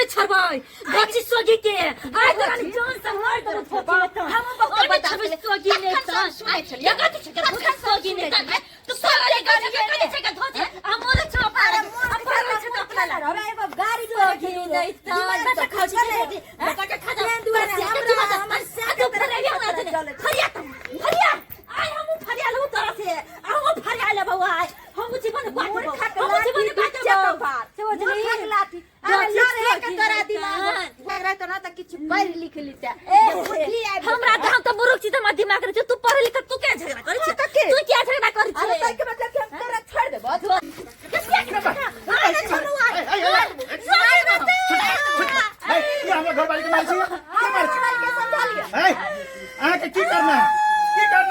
नहीं छरबाई बच्ची सोगी के आय तो रानी जान से मार दो हम बहुत बता सोगी ने त सुने छल या कथि छ के सोगी ने तो सारे गाड़ी के कथि छ के धोजे हम ओले छ पारे अपन छ तो अपना रे एगो गाड़ी सोगी नहीं त खर्च नहीं बेटा के खा दुआरे हमर से तो फरिया फरिया आय हम फरिया लो तरह से हम फरिया ले बउआ हम जीवन बात हम जीवन बात समझली लाठी अरे लड़े के तोरा दिमाग झगड़ा तो ना त किछ पढ़ लिख लीते हमरा गांव त मुरुख छी त दिमाग रे तू पढ़ लिख तू क्या झगड़ा करै छी तू क्या झगड़ा करै छी अरे तै के मतलब हम तोरा छोड़ देबो अरे छोड़ू ये हमरा घर वाली के मार छी के मार छी समझा लिया आ के की करना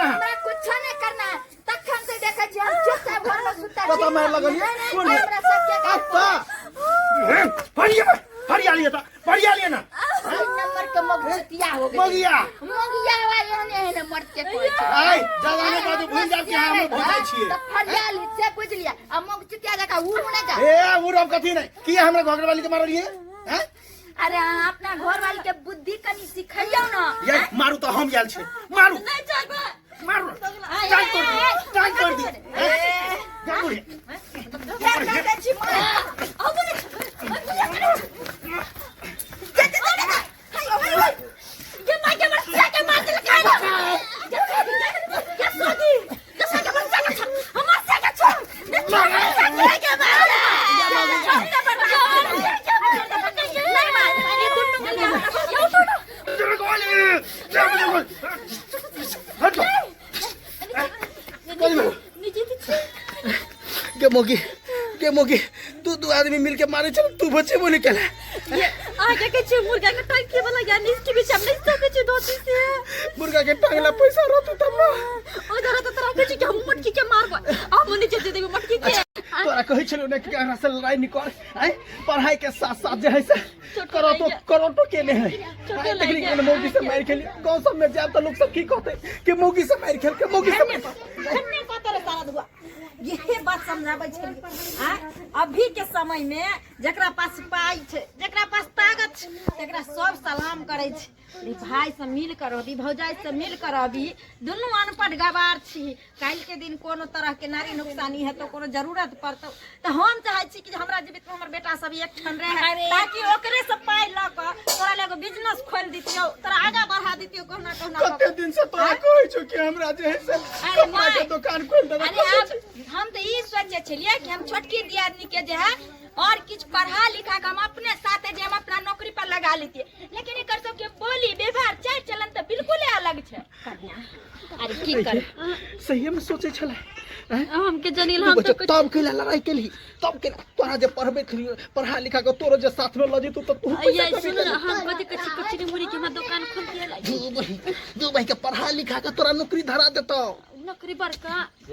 हमरा कुछ नहीं करना तखन से देखै छी हम चुपचाप घर में सुता छी पता मार लगल कौन है हमरा सब के अच्छा फरिया लिए ना नंबर के मगसिया हो गई मगिया वाले ने मर के कोई आय जवाने बाद भूल जा के हम भूल छी त फरिया ली से बुझ लिया अब मगसिया जका उड़ ना जा ए उड़ब कथि नहीं की हमरा घर वाली के मारलिए हैं अरे अपना घर वाली के बुद्धि कनी सिखैयो ना ये मारू तो हम गेल छी मारू नहीं जाबे मारू टाइट कर दी क्या कर छी ये मां के बच्चा के मार दे का ये सोगी जैसा के बच्चा का हमार से का छोड़ मार के मार के मोगी तू आदमी मिलके मारे चल तू बच्चे बोले केला ये आगे के छ मुर्गा के टांग के वाला यार इसके बीच हम नहीं सके छ दोती से मुर्गा के टांगला पैसा रहत तब ओ जरा तो तरह के छ हम मटकी के मारबो अब मुनी जे देबे मटकी के तोरा कहै छलो ने कि हमरा से लड़ाई निकल हैं पढ़ाई के साथ साथ जे है से करो तो केने है लेकिन के मोगी से मार खेली गांव सब में जाब त लोग सब की कहते कि मोगी से मार खेल के मोगी से धन्य कतरे सारा दुआ ये बात समझाबै छै हां अभी के समय में जकरा पास पाई छै जकरा पास ताकत छै तकरा सब सलाम करै छै रे भाई से मिल कर अभी भौजाई से मिल कर अभी दुनू अनपढ़ गवार छी काल के दिन कोनो तरह के नारी नुकसानी है तो कोनो जरूरत पड़तो त हम चाहै छी कि हमरा जीवित में हमर बेटा सब एक ठन रहे ताकि ओकरे से पाई ल क तोरा लेगो बिजनेस खोल दितियो तोरा आगा बढ़ा दितियो कोना कते दिन से तोरा कहै छौ कि हमरा जे है से कपड़ा के दुकान खोल दे अरे हम तो ये सोचे छलिए कि हम छोटकी दियादनी के जे है और कुछ पढ़ा लिखा के हम अपने साथे जे हम अपना नौकरी पर लगा लेती लेकिन एकर सब के बोली व्यवहार चाल चलन तो बिल्कुल अलग छै अरे की कर सही में सोचे छले हम के जनील हम तो तब के लड़ाई केली तब के तोरा जे पढ़बे थी पढ़ा लिखा के तोरो जे साथ में लजी तू तो तू ये सुन हम कथि कचरी मुड़ी के हम दुकान खोल दिया दू भाई के पढ़ा लिखा के तोरा नौकरी धरा देतो नौकरी बड़का